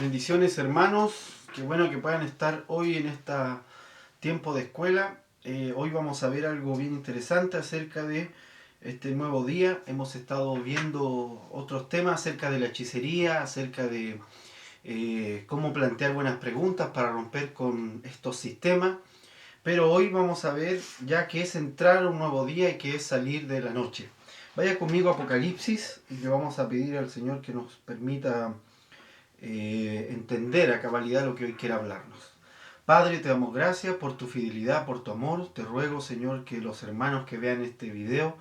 Bendiciones hermanos, qué bueno que puedan estar hoy en este tiempo de escuela. Hoy vamos a ver algo bien interesante acerca de este nuevo día. Hemos estado viendo otros temas acerca de la hechicería, acerca de cómo plantear buenas preguntas para romper con estos sistemas. Pero hoy vamos a ver ya que es entrar a un nuevo día y que es salir de la noche. Vaya conmigo a Apocalipsis y le vamos a pedir al Señor que nos permita entender a cabalidad lo que hoy quiere hablarnos. Padre, te damos gracias por tu fidelidad, por tu amor. Te ruego, Señor, que los hermanos que vean este video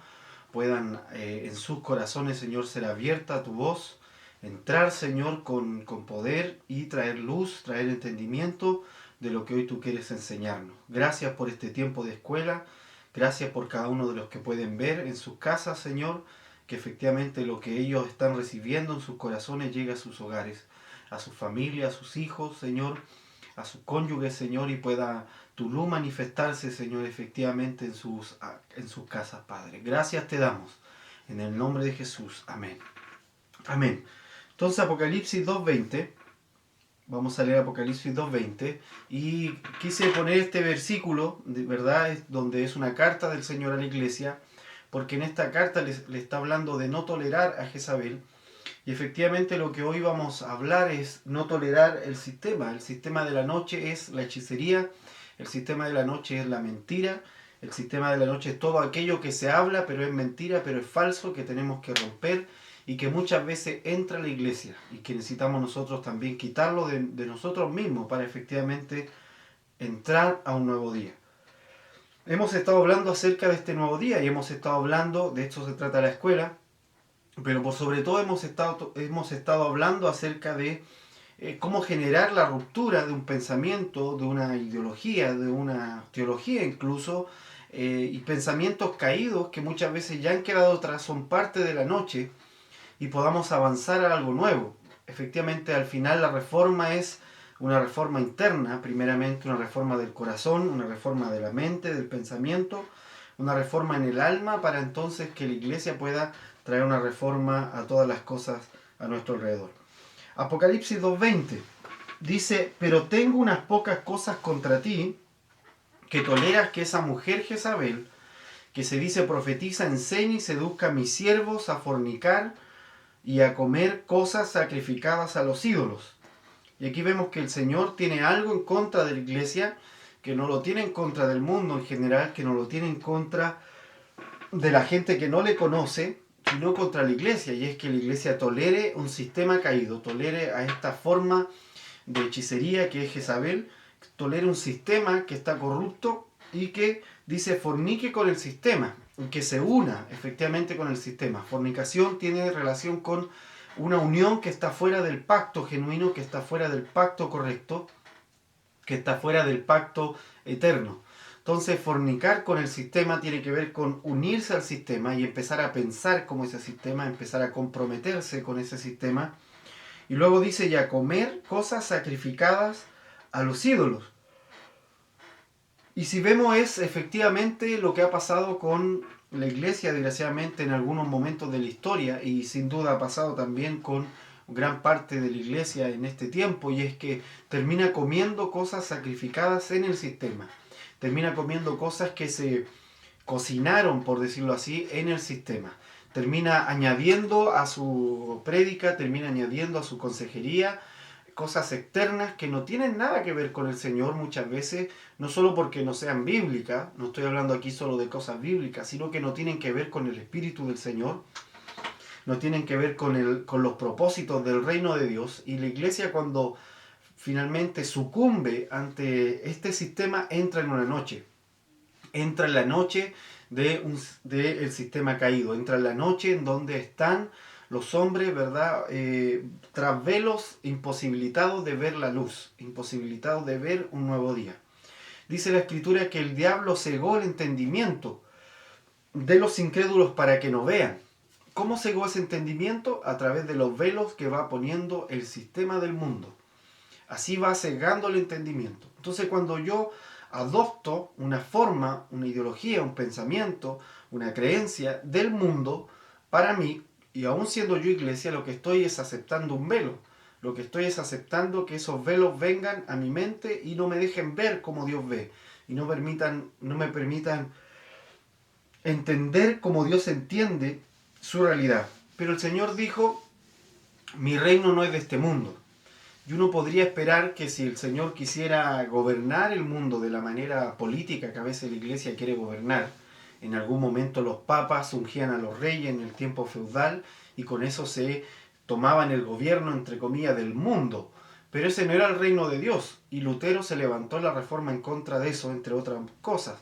puedan en sus corazones, Señor, ser abierta a tu voz, entrar, Señor, con poder y traer luz, traer entendimiento de lo que hoy tú quieres enseñarnos. Gracias por este tiempo de escuela. Gracias por cada uno de los que pueden ver en sus casas, Señor, que efectivamente lo que ellos están recibiendo en sus corazones llegue a sus hogares, a su familia, a sus hijos, Señor, a su cónyuge, Señor, y pueda tu luz manifestarse, Señor, efectivamente en sus casas, Padre. Gracias te damos. En el nombre de Jesús. Amén. Amén. Entonces, Apocalipsis 2.20. Vamos a leer Apocalipsis 2.20. Y quise poner este versículo, de verdad, donde es una carta del Señor a la iglesia, porque en esta carta le está hablando de no tolerar a Jezabel. Y efectivamente lo que hoy vamos a hablar es no tolerar el sistema. El sistema de la noche es la hechicería, el sistema de la noche es la mentira, el sistema de la noche es todo aquello que se habla, pero es mentira, pero es falso, que tenemos que romper y que muchas veces entra a la iglesia y que necesitamos nosotros también quitarlo de nosotros mismos para efectivamente entrar a un nuevo día. Hemos estado hablando acerca de este nuevo día y hemos estado hablando, de esto se trata la escuela, pero por sobre todo hemos estado hablando acerca de cómo generar la ruptura de un pensamiento, de una ideología, de una teología incluso, y pensamientos caídos que muchas veces ya han quedado atrás, son parte de la noche, y podamos avanzar a algo nuevo. Efectivamente, al final la reforma es una reforma interna, primeramente una reforma del corazón, una reforma de la mente, del pensamiento, una reforma en el alma, para entonces que la iglesia pueda traer una reforma a todas las cosas a nuestro alrededor. Apocalipsis 2.20 dice: pero tengo unas pocas cosas contra ti, que toleras que esa mujer Jezabel, que se dice profetiza, enseña y seduzca a mis siervos a fornicar y a comer cosas sacrificadas a los ídolos. Y aquí vemos que el Señor tiene algo en contra de la iglesia, que no lo tiene en contra del mundo en general, que no lo tiene en contra de la gente que no le conoce, sino contra la iglesia. Y es que la iglesia tolere un sistema caído, tolere a esta forma de hechicería que es Jezabel, tolere un sistema que está corrupto y que dice fornique con el sistema, que se una efectivamente con el sistema. Fornicación tiene relación con una unión que está fuera del pacto genuino, que está fuera del pacto correcto, que está fuera del pacto eterno. Entonces, fornicar con el sistema tiene que ver con unirse al sistema y empezar a pensar como ese sistema, empezar a comprometerse con ese sistema. Y luego dice ya comer cosas sacrificadas a los ídolos. Y si vemos es efectivamente lo que ha pasado con la iglesia, desgraciadamente, en algunos momentos de la historia, y sin duda ha pasado también con gran parte de la iglesia en este tiempo, y es que termina comiendo cosas sacrificadas en el sistema. Termina comiendo cosas que se cocinaron, por decirlo así, en el sistema. Termina añadiendo a su prédica, termina añadiendo a su consejería cosas externas que no tienen nada que ver con el Señor muchas veces, no solo porque no sean bíblicas, no estoy hablando aquí solo de cosas bíblicas, sino que no tienen que ver con el Espíritu del Señor, no tienen que ver con los propósitos del reino de Dios. Y la iglesia, cuando finalmente sucumbe ante este sistema, entra en una noche. Entra en la noche del sistema caído, entra en la noche en donde están los hombres, ¿verdad? Tras velos, imposibilitados de ver la luz, imposibilitados de ver un nuevo día. Dice la Escritura que el diablo cegó el entendimiento de los incrédulos para que no vean. ¿Cómo cegó ese entendimiento? A través de los velos que va poniendo el sistema del mundo. Así va cegando el entendimiento. Entonces, cuando yo adopto una forma, una ideología, un pensamiento, una creencia del mundo, para mí, y aún siendo yo iglesia, lo que estoy es aceptando un velo. Lo que estoy es aceptando que esos velos vengan a mi mente y no me dejen ver como Dios ve. Y no me permitan entender como Dios entiende su realidad. Pero el Señor dijo, mi reino no es de este mundo. Y uno podría esperar que si el Señor quisiera gobernar el mundo de la manera política que a veces la iglesia quiere gobernar, en algún momento los papas ungían a los reyes en el tiempo feudal y con eso se tomaban el gobierno, entre comillas, del mundo. Pero ese no era el reino de Dios y Lutero se levantó la reforma en contra de eso, entre otras cosas.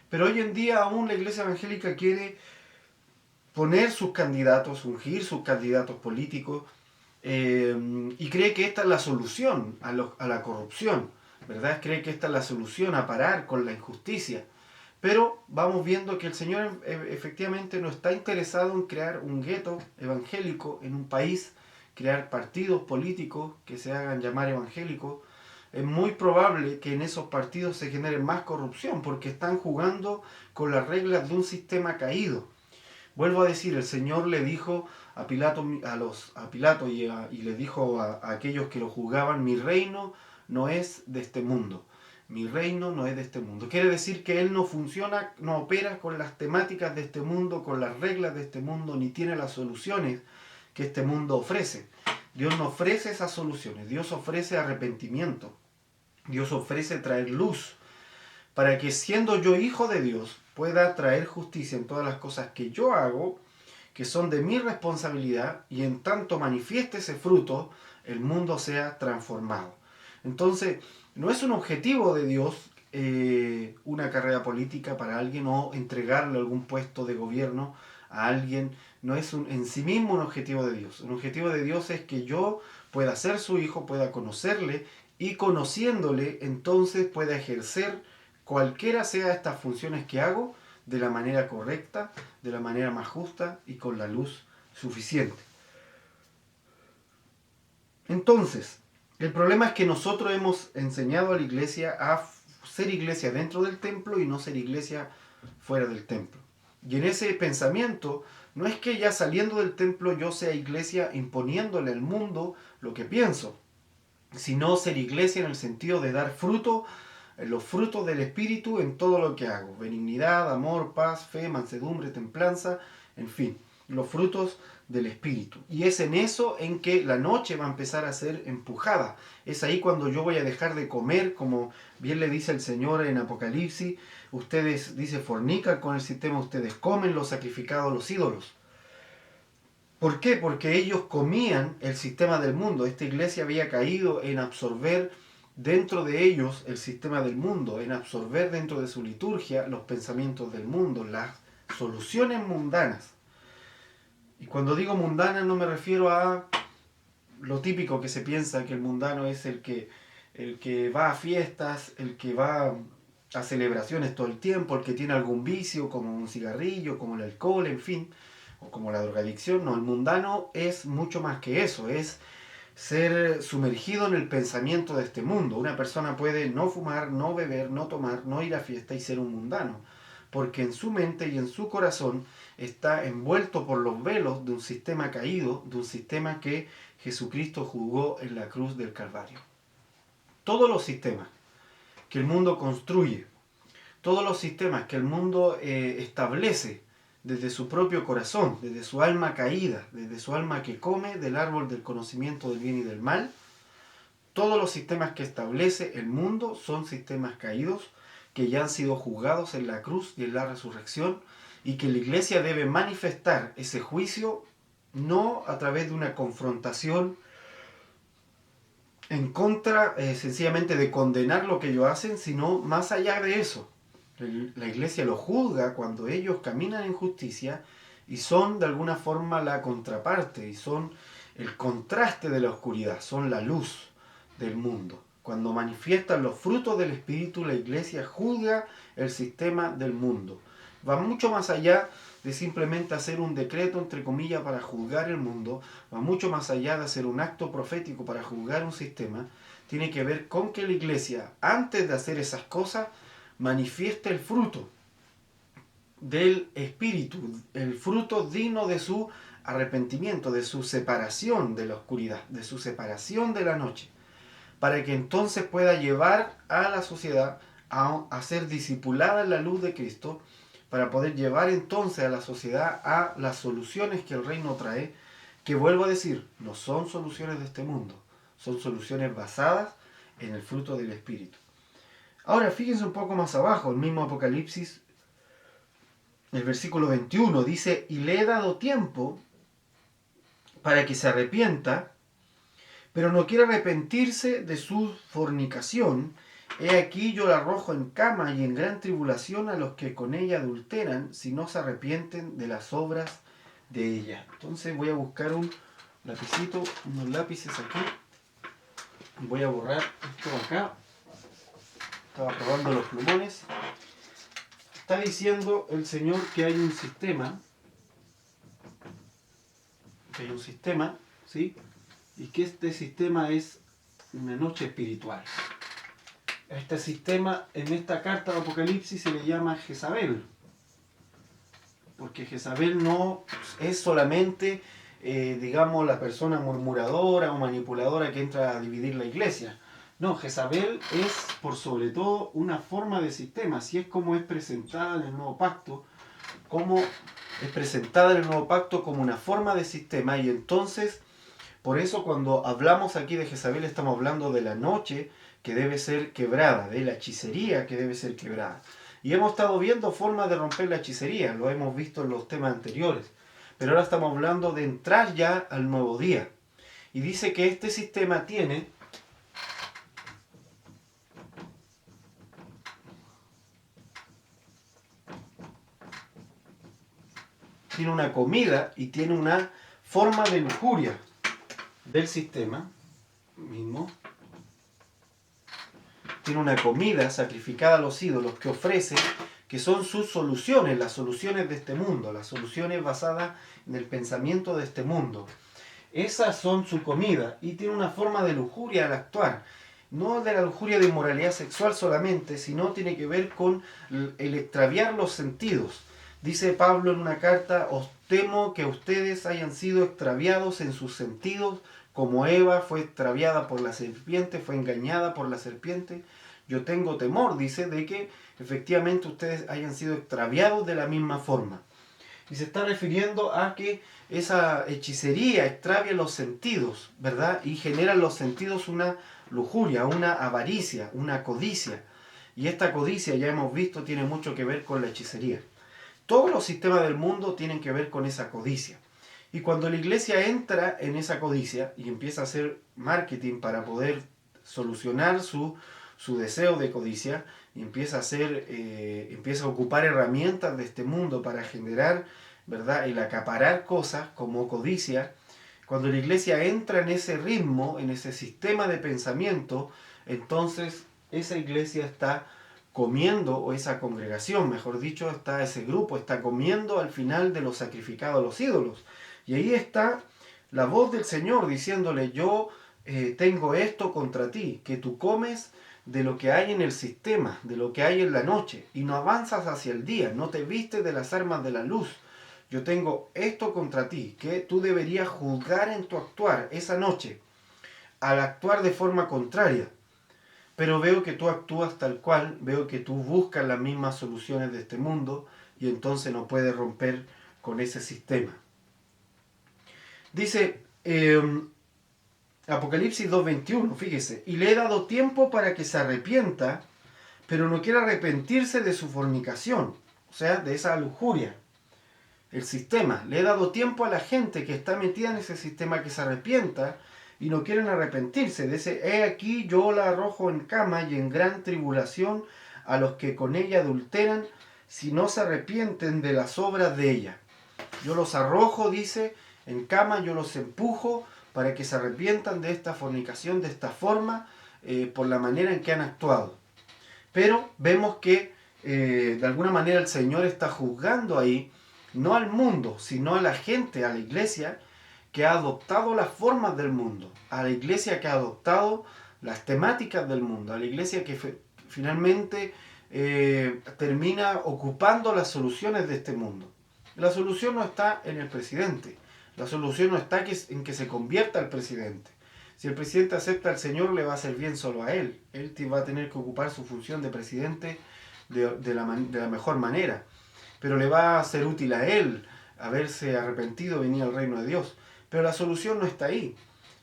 Pero hoy en día aún la iglesia evangélica quiere poner sus candidatos, ungir sus candidatos políticos, y cree que esta es la solución a la corrupción, ¿verdad? Cree que esta es la solución a parar con la injusticia. Pero vamos viendo que el Señor efectivamente no está interesado en crear un gueto evangélico en un país, crear partidos políticos que se hagan llamar evangélicos. Es muy probable que en esos partidos se genere más corrupción porque están jugando con las reglas de un sistema caído. Vuelvo a decir, el Señor le dijo a Pilato, y le dijo a aquellos que lo juzgaban, mi reino no es de este mundo. Mi reino no es de este mundo. Quiere decir que Él no funciona, no opera con las temáticas de este mundo, con las reglas de este mundo, ni tiene las soluciones que este mundo ofrece. Dios no ofrece esas soluciones. Dios ofrece arrepentimiento. Dios ofrece traer luz para que siendo yo hijo de Dios pueda traer justicia en todas las cosas que yo hago, que son de mi responsabilidad, y en tanto manifieste ese fruto, el mundo sea transformado. Entonces, no es un objetivo de Dios una carrera política para alguien o entregarle algún puesto de gobierno a alguien. No es en sí mismo un objetivo de Dios. Un objetivo de Dios es que yo pueda ser su hijo, pueda conocerle y conociéndole entonces pueda ejercer cualquiera sea estas funciones que hago de la manera correcta, de la manera más justa y con la luz suficiente. Entonces, el problema es que nosotros hemos enseñado a la iglesia a ser iglesia dentro del templo y no ser iglesia fuera del templo. Y en ese pensamiento, no es que ya saliendo del templo yo sea iglesia imponiéndole al mundo lo que pienso, sino ser iglesia en el sentido de dar fruto, los frutos del Espíritu en todo lo que hago. Benignidad, amor, paz, fe, mansedumbre, templanza, en fin, los frutos del Espíritu. Y es en eso en que la noche va a empezar a ser empujada. Es ahí cuando yo voy a dejar de comer, como bien le dice el Señor en Apocalipsis. Ustedes, dice, fornican con el sistema, ustedes comen lo sacrificado a los ídolos. ¿Por qué? Porque ellos comían el sistema del mundo. Esta iglesia había caído en absorber dentro de ellos el sistema del mundo, en absorber dentro de su liturgia los pensamientos del mundo, las soluciones mundanas. Y cuando digo mundana no me refiero a lo típico que se piensa, que el mundano es el que va a fiestas, el que va a celebraciones todo el tiempo, el que tiene algún vicio como un cigarrillo, como el alcohol, en fin, o como la drogadicción. No, el mundano es mucho más que eso, es ser sumergido en el pensamiento de este mundo. Una persona puede no fumar, no beber, no tomar, no ir a fiesta y ser un mundano, porque en su mente y en su corazón está envuelto por los velos de un sistema caído, de un sistema que Jesucristo juzgó en la cruz del Calvario. Todos los sistemas que el mundo construye, todos los sistemas que el mundo establece desde su propio corazón, desde su alma caída, desde su alma que come del árbol del conocimiento del bien y del mal, todos los sistemas que establece el mundo son sistemas caídos que ya han sido juzgados en la cruz y en la resurrección, y que la iglesia debe manifestar ese juicio no a través de una confrontación en contra sencillamente de condenar lo que ellos hacen, sino más allá de eso. La iglesia lo juzga cuando ellos caminan en justicia y son de alguna forma la contraparte y son el contraste de la oscuridad, son la luz del mundo. Cuando manifiestan los frutos del Espíritu, la iglesia juzga el sistema del mundo. Va mucho más allá de simplemente hacer un decreto, entre comillas, para juzgar el mundo, va mucho más allá de hacer un acto profético para juzgar un sistema. Tiene que ver con que la iglesia, antes de hacer esas cosas, manifieste el fruto del Espíritu, el fruto digno de su arrepentimiento, de su separación de la oscuridad, de su separación de la noche, para que entonces pueda llevar a la sociedad a ser discipulada en la luz de Cristo, para poder llevar entonces a la sociedad a las soluciones que el reino trae, que vuelvo a decir, no son soluciones de este mundo, son soluciones basadas en el fruto del Espíritu. Ahora fíjense un poco más abajo, el mismo Apocalipsis, el versículo 21 dice, y le he dado tiempo para que se arrepienta, pero no quiere arrepentirse de su fornicación. He aquí yo la arrojo en cama y en gran tribulación a los que con ella adulteran, si no se arrepienten de las obras de ella. Entonces voy a buscar un lapicito, unos lápices aquí, y voy a borrar esto acá. Estaba probando los plumones. Está diciendo el Señor que hay un sistema, ¿sí? Y que este sistema es una noche espiritual. Este sistema, en esta carta de Apocalipsis, se le llama Jezabel. Porque Jezabel no es solamente, digamos, la persona murmuradora o manipuladora que entra a dividir la iglesia. No, Jezabel es, por sobre todo, una forma de sistema. Así es como es presentada en el Nuevo Pacto, como una forma de sistema. Y entonces, por eso cuando hablamos aquí de Jezabel, estamos hablando de la noche que debe ser quebrada, de la hechicería que debe ser quebrada. Y hemos estado viendo formas de romper la hechicería, lo hemos visto en los temas anteriores. Pero ahora estamos hablando de entrar ya al nuevo día. Y dice que este sistema tiene una comida y tiene una forma de lujuria del sistema mismo. Tiene una comida sacrificada a los ídolos que ofrece, que son sus soluciones, las soluciones de este mundo, las soluciones basadas en el pensamiento de este mundo. Esas son su comida y tiene una forma de lujuria al actuar. No de la lujuria de inmoralidad sexual solamente, sino tiene que ver con el extraviar los sentidos. Dice Pablo en una carta, os temo que ustedes hayan sido extraviados en sus sentidos, como Eva fue extraviada por la serpiente, fue engañada por la serpiente. Yo tengo temor, dice, de que efectivamente ustedes hayan sido extraviados de la misma forma. Y se está refiriendo a que esa hechicería extravia los sentidos, ¿verdad? Y genera en los sentidos una lujuria, una avaricia, una codicia. Y esta codicia, ya hemos visto, tiene mucho que ver con la hechicería. Todos los sistemas del mundo tienen que ver con esa codicia. Y cuando la iglesia entra en esa codicia y empieza a hacer marketing para poder solucionar su deseo de codicia, y empieza a ocupar herramientas de este mundo para generar, ¿verdad?, el acaparar cosas como codicia. Cuando la iglesia entra en ese ritmo, en ese sistema de pensamiento, entonces esa iglesia está comiendo, o esa congregación, mejor dicho, ese grupo está comiendo al final de lo sacrificado a los ídolos. Y ahí está la voz del Señor diciéndole, yo tengo esto contra ti, que tú comes de lo que hay en el sistema, de lo que hay en la noche, y no avanzas hacia el día, no te vistes de las armas de la luz. Yo tengo esto contra ti, que tú deberías juzgar en tu actuar esa noche, al actuar de forma contraria. Pero veo que tú actúas tal cual, veo que tú buscas las mismas soluciones de este mundo, y entonces no puedes romper con ese sistema. Dice Apocalipsis 2.21, fíjese, y le he dado tiempo para que se arrepienta, pero no quiere arrepentirse de su fornicación, o sea, de esa lujuria. El sistema, le he dado tiempo a la gente que está metida en ese sistema que se arrepienta y no quieren arrepentirse. Dice, he aquí yo la arrojo en cama y en gran tribulación a los que con ella adulteran, si no se arrepienten de las obras de ella. Yo los arrojo, dice, en cama, yo los empujo para que se arrepientan de esta fornicación, de esta forma, por la manera en que han actuado. Pero vemos que de alguna manera el Señor está juzgando ahí, no al mundo, sino a la gente, a la iglesia, que ha adoptado las formas del mundo, a la iglesia que ha adoptado las temáticas del mundo, a la iglesia que finalmente termina ocupando las soluciones de este mundo. La solución no está en el presidente, La solución no está en que se convierta el presidente. Si el presidente acepta al Señor, le va a hacer bien solo a él. Él va a tener que ocupar su función de presidente de la mejor manera. Pero le va a ser útil a él haberse arrepentido, venir al reino de Dios. Pero la solución no está ahí.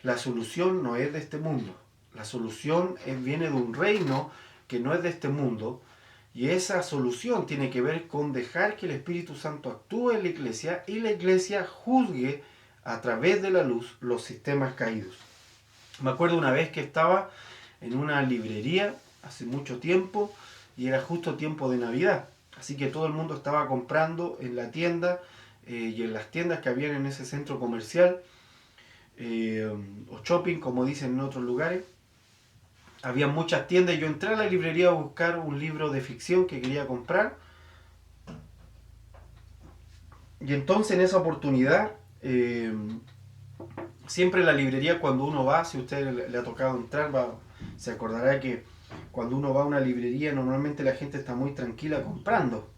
La solución no es de este mundo. La solución viene de un reino que no es de este mundo. Y esa solución tiene que ver con dejar que el Espíritu Santo actúe en la iglesia y la iglesia juzgue a través de la luz los sistemas caídos. Me acuerdo una vez que estaba en una librería hace mucho tiempo y era justo tiempo de Navidad. Así que todo el mundo estaba comprando en la tienda y en las tiendas que habían en ese centro comercial o shopping, como dicen en otros lugares. Había muchas tiendas y yo entré a la librería a buscar un libro de ficción que quería comprar. Y entonces en esa oportunidad, siempre en la librería cuando uno va, si a usted le ha tocado entrar, se acordará que cuando uno va a una librería normalmente la gente está muy tranquila comprando.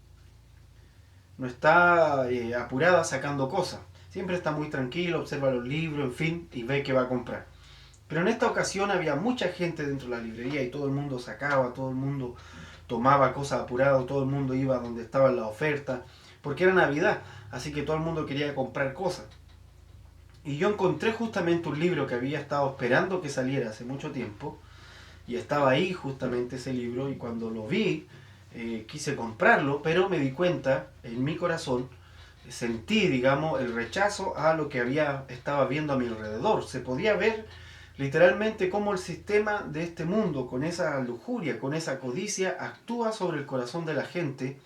No está apurada sacando cosas. Siempre está muy tranquilo, observa los libros, en fin, y ve que va a comprar. Pero en esta ocasión había mucha gente dentro de la librería y todo el mundo sacaba, todo el mundo tomaba cosas apurado, todo el mundo iba donde estaban las ofertas, porque era Navidad, así que todo el mundo quería comprar cosas. Y yo encontré justamente un libro que había estado esperando que saliera hace mucho tiempo, y estaba ahí justamente ese libro, y cuando lo vi, quise comprarlo, pero me di cuenta, en mi corazón, sentí, digamos, el rechazo a lo que estaba viendo a mi alrededor. Se podía ver literalmente cómo el sistema de este mundo, con esa lujuria, con esa codicia, actúa sobre el corazón de la gente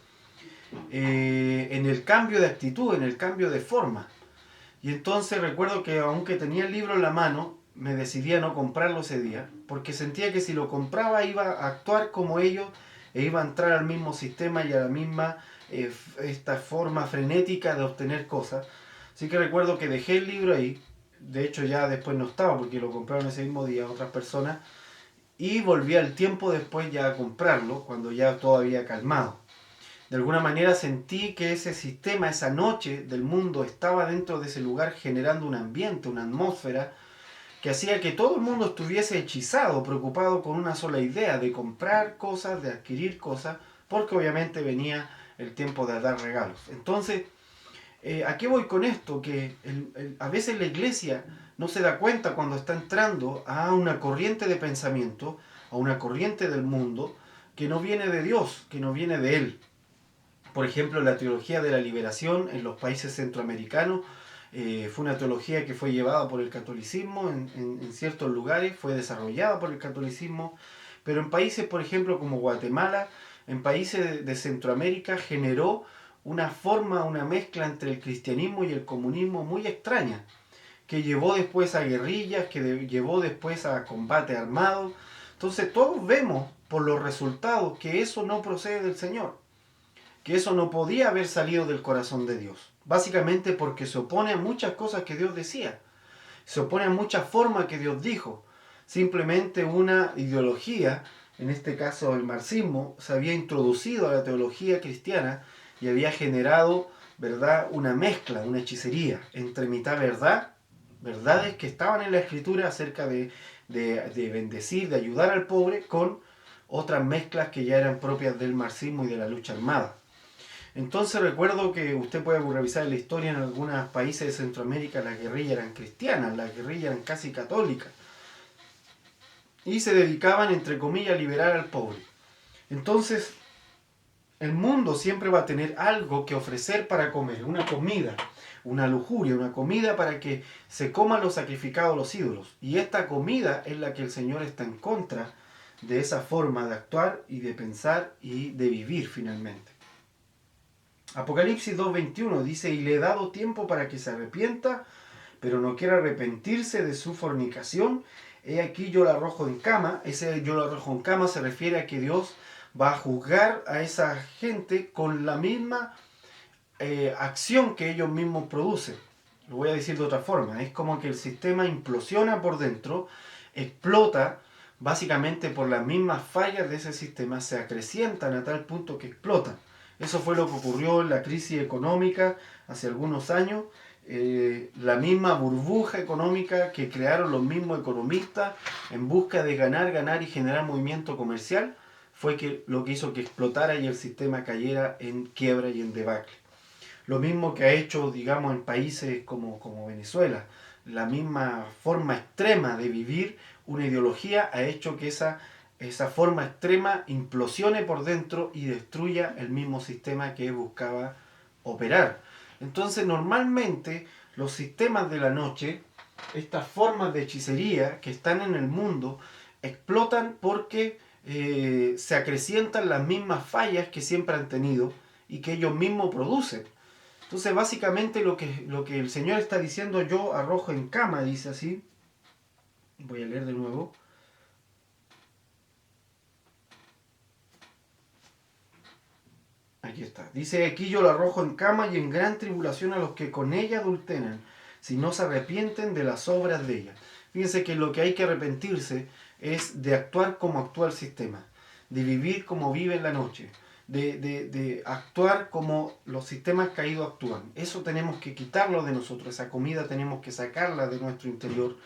en el cambio de actitud, en el cambio de forma. Y entonces recuerdo que aunque tenía el libro en la mano, me decidí a no comprarlo ese día, porque sentía que si lo compraba iba a actuar como ellos e iba a entrar al mismo sistema y a la misma esta forma frenética de obtener cosas. Así que recuerdo que dejé el libro ahí, de hecho ya después no estaba porque lo compraron ese mismo día otras personas, y volví al tiempo después ya a comprarlo, cuando ya todo había calmado. De alguna manera sentí que ese sistema, esa noche del mundo estaba dentro de ese lugar generando un ambiente, una atmósfera que hacía que todo el mundo estuviese hechizado, preocupado con una sola idea de comprar cosas, de adquirir cosas, porque obviamente venía el tiempo de dar regalos. Entonces, ¿a qué voy con esto? Que a veces la iglesia no se da cuenta cuando está entrando a una corriente de pensamiento, a una corriente del mundo, que no viene de Dios, que no viene de Él. Por ejemplo, la teología de la liberación en los países centroamericanos fue una teología que fue llevada por el catolicismo en ciertos lugares, fue desarrollada por el catolicismo, pero en países, por ejemplo, como Guatemala, en países de Centroamérica, generó una forma, una mezcla entre el cristianismo y el comunismo muy extraña, que llevó después a guerrillas, que llevó después a combate armado. Entonces todos vemos por los resultados que eso no procede del Señor, que eso no podía haber salido del corazón de Dios. Básicamente porque se opone a muchas cosas que Dios decía. Se opone a muchas formas que Dios dijo. Simplemente una ideología, en este caso el marxismo, se había introducido a la teología cristiana y había generado, ¿verdad?, una mezcla, una hechicería entre mitad verdades que estaban en la escritura acerca de bendecir, de ayudar al pobre, con otras mezclas que ya eran propias del marxismo y de la lucha armada. Entonces recuerdo que usted puede revisar la historia en algunos países de Centroamérica, las guerrillas eran cristianas, las guerrillas eran casi católicas. Y se dedicaban, entre comillas, a liberar al pobre. Entonces, el mundo siempre va a tener algo que ofrecer para comer, una comida, una lujuria, una comida para que se coman los sacrificados a los ídolos. Y esta comida es la que el Señor está en contra de esa forma de actuar y de pensar y de vivir finalmente. Apocalipsis 2:21 dice, y le he dado tiempo para que se arrepienta, pero no quiere arrepentirse de su fornicación. He aquí yo la arrojo en cama. Ese yo la arrojo en cama se refiere a que Dios va a juzgar a esa gente con la misma acción que ellos mismos producen. Lo voy a decir de otra forma. Es como que el sistema implosiona por dentro, explota, básicamente por las mismas fallas de ese sistema, se acrecientan a tal punto que explotan. Eso fue lo que ocurrió en la crisis económica hace algunos años, la misma burbuja económica que crearon los mismos economistas en busca de ganar, ganar y generar movimiento comercial, fue lo que hizo que explotara y el sistema cayera en quiebra y en debacle. Lo mismo que ha hecho, digamos, en países como Venezuela. La misma forma extrema de vivir una ideología ha hecho que esa forma extrema implosione por dentro y destruya el mismo sistema que buscaba operar. Entonces, normalmente, los sistemas de la noche, estas formas de hechicería que están en el mundo, explotan porque se acrecientan las mismas fallas que siempre han tenido y que ellos mismos producen. Entonces, básicamente lo que el Señor está diciendo, yo arrojo en cama, dice así. Voy a leer de nuevo. Aquí está. Dice, aquí yo lo arrojo en cama y en gran tribulación a los que con ella adulteran, si no se arrepienten de las obras de ella. Fíjense que lo que hay que arrepentirse es de actuar como actúa el sistema, de vivir como vive en la noche, de actuar como los sistemas caídos actúan. Eso tenemos que quitarlo de nosotros, esa comida tenemos que sacarla de nuestro interior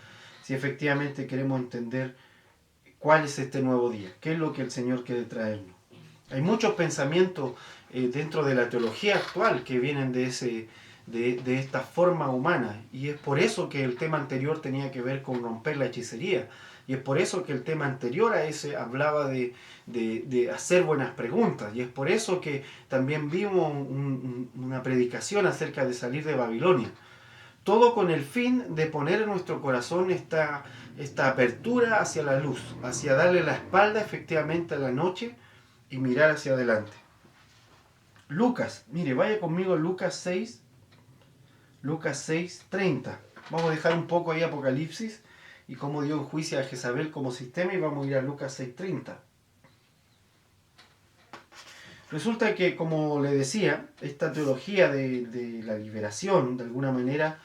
si efectivamente queremos entender cuál es este nuevo día, qué es lo que el Señor quiere traernos. Hay muchos pensamientos dentro de la teología actual que vienen de esta forma humana, y es por eso que el tema anterior tenía que ver con romper la hechicería, y es por eso que el tema anterior a ese hablaba de hacer buenas preguntas, y es por eso que también vimos una predicación acerca de salir de Babilonia. Todo con el fin de poner en nuestro corazón esta apertura hacia la luz, hacia darle la espalda efectivamente a la noche y mirar hacia adelante. Lucas, mire, vaya conmigo a Lucas 6, 30. Vamos a dejar un poco ahí Apocalipsis y cómo dio en juicio a Jezabel como sistema, y vamos a ir a Lucas 6:30. Resulta que, como le decía, esta teología de la liberación, de alguna manera,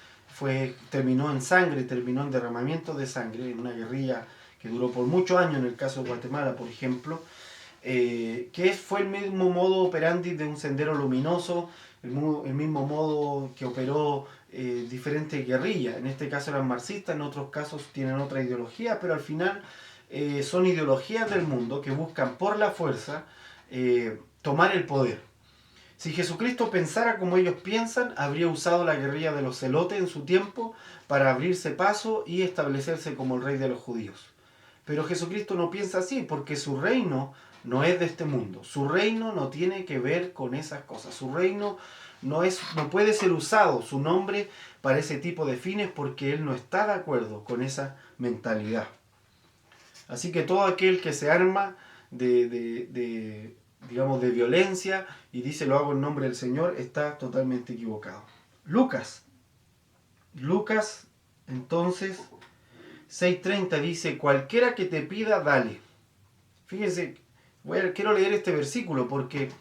terminó en sangre, terminó en derramamiento de sangre, en una guerrilla que duró por muchos años, en el caso de Guatemala, por ejemplo, que fue el mismo modo operandi de un sendero luminoso, el mismo modo que operó diferentes guerrillas. En este caso eran marxistas, en otros casos tienen otra ideología, pero al final son ideologías del mundo que buscan por la fuerza tomar el poder. Si Jesucristo pensara como ellos piensan, habría usado la guerrilla de los celotes en su tiempo para abrirse paso y establecerse como el rey de los judíos. Pero Jesucristo no piensa así, porque su reino no es de este mundo. Su reino no tiene que ver con esas cosas. Su reino no puede ser usado, su nombre, para ese tipo de fines, porque Él no está de acuerdo con esa mentalidad. Así que todo aquel que se arma digamos, de violencia y dice lo hago en nombre del Señor, está totalmente equivocado. Lucas, entonces, 6:30 dice, cualquiera que te pida, dale. Fíjense, quiero leer este versículo porque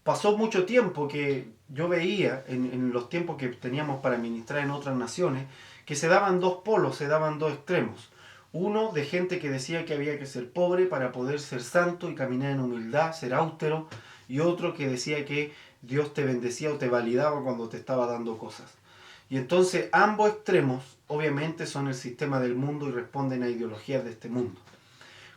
pasó mucho tiempo que yo veía en los tiempos que teníamos para ministrar en otras naciones, que se daban dos polos, se daban dos extremos. Uno de gente que decía que había que ser pobre para poder ser santo y caminar en humildad, ser austero, y otro que decía que Dios te bendecía o te validaba cuando te estaba dando cosas. Y entonces ambos extremos obviamente son el sistema del mundo y responden a ideologías de este mundo.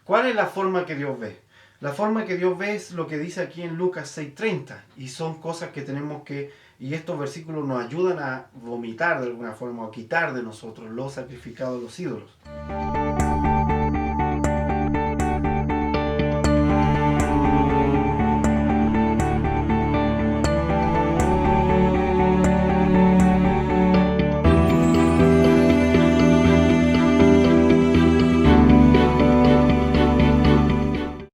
¿Cuál es la forma que Dios ve? La forma que Dios ve es lo que dice aquí en Lucas 6:30, y son cosas que tenemos que, y estos versículos nos ayudan a vomitar de alguna forma o quitar de nosotros lo sacrificado a los ídolos.